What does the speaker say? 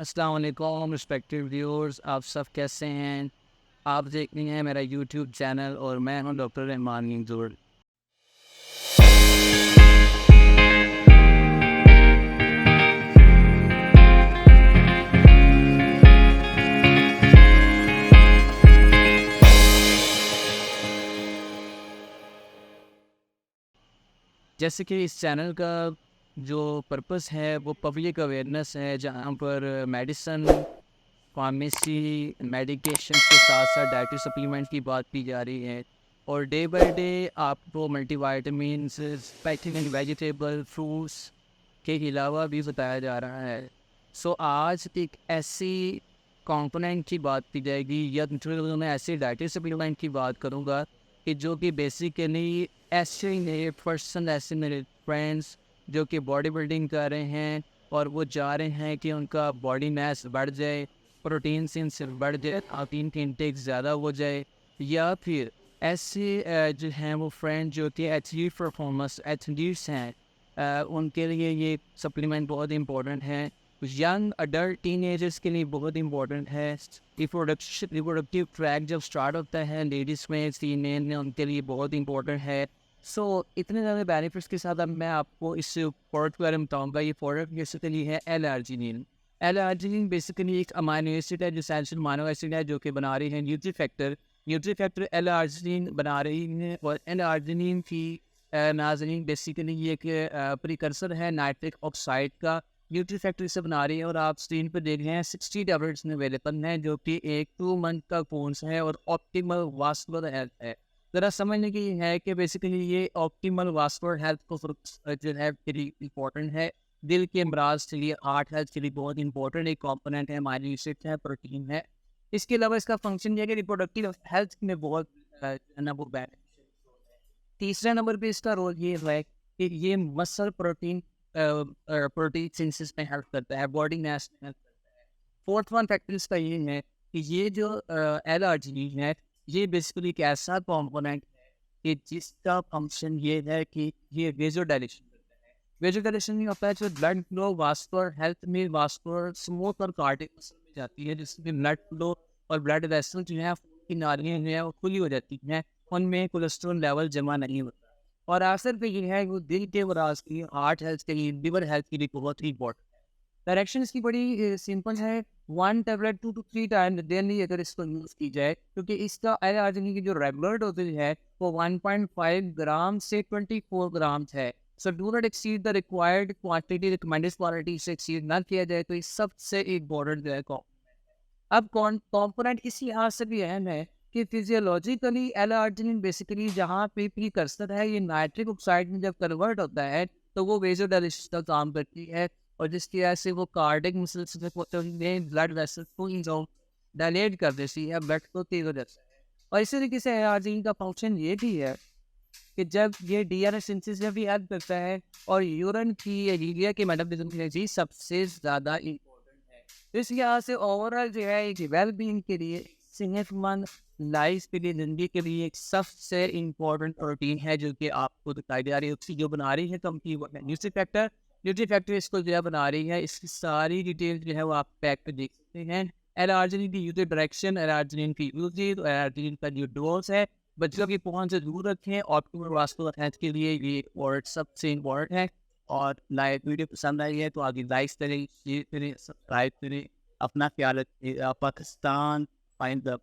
अस्सलाम वालेकुम respected viewers, आप सब कैसे हैं? आप देख रहे हैं मेरा यूट्यूब चैनल और मैं हूं डॉक्टर रहमान मंजूर। जैसे कि इस चैनल का जो पर्पस है वो पब्लिक अवेयरनेस है, जहां पर मेडिसन, फार्मेसी, मेडिकेशन के साथ साथ डाइटरी सप्लीमेंट की बात की जा रही है। और डे बाय डे आपको मल्टीविटामिन्स, स्पेशली वेजिटेबल, फ्रूट्स के अलावा भी बताया जा रहा है। सो आज एक ऐसी कंपोनेंट की बात की जाएगी, या मैं ऐसे डाइटरी सप्लीमेंट की बात करूँगा कि जो कि बेसिकली ऐसे ही मेरे पर्सन, ऐसे मेरे फ्रेंड्स जो कि बॉडी बिल्डिंग कर रहे हैं और वो चाह रहे हैं कि उनका बॉडी मास बढ़ जाए, प्रोटीन से बढ़ जाए, प्रोटीन की इंटेक ज़्यादा हो जाए, या फिर ऐसे जो हैं वो फ्रेंड जो कि एथलीट परफॉर्मेंस एथलीट्स हैं, उनके लिए ये सप्लीमेंट बहुत इंपॉर्टेंट है। यंग अडल्ट टीनेजर्स के लिए बहुत इंपॉर्टेंट है। रिप्रोडक्टिव ट्रैक जब स्टार्ट होता है लेडीज़ में, फीमेल में, उनके लिए बहुत इंपॉर्टेंट है। सो इतने ज़्यादा बेनिफिट्स के साथ अब मैं आपको इस प्रोडक्ट के बारे में बताऊँगा। ये प्रोडक्ट बेसिकली है एल-आर्जिनिन। एल-आर्जिनिन बेसिकली एक अमाइनो एसिड है, जो एसेंशियल अमाइनो एसिड है, जो कि बना रही है न्यूट्रीफैक्टर। न्यूट्रीफैक्टर एल-आर्जिनिन बना रही है, और एल-आर्जिनिन की नाज़रीन बेसिकली ये एक प्रिकर्सर है नाइट्रिक ऑक्साइड का। न्यूट्रीफैक्टर से बना रही है, और आप स्क्रीन पर देख रहे हैं 60 टैबलेट्स में अवेलेबल हैं, जो कि एक 2 मंथ का कोर्स है और ऑप्टिमल वास्कुलर हेल्थ है। ज़रा समझने की है कि बेसिकली ये ऑप्टिमल वास्कुलर हेल्थ को जो है वेरी इंपॉर्टेंट है। दिल के अमराज के लिए, हार्ट हेल्थ के लिए बहुत इंपॉर्टेंट एक कंपोनेंट है, अमाइनो एसिड है, प्रोटीन है। इसके अलावा इसका फंक्शन ये है कि रिप्रोडक्टिव हेल्थ में बहुत जो है ना वो बेनिफिशियल है। तीसरे नंबर पे इसका रोल ये है कि ये मसल प्रोटीन सिंथेसिस में हेल्प करता है, बॉडी मास में हेल्प करता है। फोर्थ वन फैक्टर इसका ये है कि ये जो एल-आर्जिनिन है, ये बेसिकली एक ऐसा कंपोनेंट है कि जिसका फंक्शन ये है कि ये वेसोडाइलेशन करता है। वेसोडाइलेशन नहीं होता है जो ब्लड फ्लो वास्कुलर हेल्थ में, वास्कुलर स्मूथ और कार्डियक मसल में जाती है, जिसमें ब्लड फ्लो और ब्लड वेसल जो है की नालियाँ जो है वो खुली हो जाती हैं, उनमें कोलेस्ट्रॉल लेवल जमा नहीं होता। और आखिर पे ये है वो दिल के अमराज की, हार्ट हेल्थ के लिए, लिवर हेल्थ के लिए बहुत ही इंपॉर्टेंट है। डायरेक्शन इसकी बड़ी सिंपल है। 1 टैबलेट 2 to 3 टाइम डेली अगर इसको यूज़ की जाए, क्योंकि इसका एल-आर्जिनिन की जो रेगुलर डोजेज है वो 1.5 ग्राम से 24 ग्राम है। So do not exceed the required quantity, recommended quantity से एक्सीड ना किया जाए, तो ये सबसे इम्पोर्टेंट जो है अब कंपोनेंट इस लिहाज से भी अहम है कि फिजियोलॉजिकली एल-आर्जिनिन बेसिकली जहाँ पे प्रीकर्सर है, ये नाइट्रिक ऑक्साइड में जब कन्वर्ट होता है तो वो वेसोडाइलेशन का काम करती है, और जिसकी वजह से वो कार्डियक मसल्स में ब्लड वेसल्स को डायलेट कर देती है, ब्लड को तेज हो जाता है। और इसी तरीके से एल-आर्जिनिन का फंक्शन ये भी है कि जब ये डीएनए सिंथेसिस में भी हेल्प करता है, और यूरिन की या यूरिया के मेटाबॉलिज्म के लिए जी सबसे ज़्यादा इम्पोर्टेंट है। तो इस लिहाज से ओवरऑल जो है एक वेल बीइंग के लिए, सेहतमंद लाइफ के लिए, ज़िंदगी के लिए एक सबसे इम्पोर्टेंट प्रोटीन है, जो कि आपको दिखाई दे रही है। उसकी जो बना रही है कंपनी वो है न्यूट्रीफैक्टर। न्यूट्रीफैक्टर इसको जो है बना रही है, इसकी सारी डिटेल जो है वो आप पैक पे देख सकते हैं। एल-आर्जिनिन की यूज डायरेक्शन, एल-आर्जिनिन की यूजेज, एल-आर्जिनिन का जो डोज है, बच्चों की पहुंच से दूर रखें। ऑप्टिमल वास्कुलर हेल्थ के लिए ये और सबसे इम्पोर्टेंट है। और लाइक वीडियो पसंद आई है तो आगे लाइक करें, शेयर करें, सब्सक्राइब करें। अपना ख्याल रखिएगा। Pakistan find the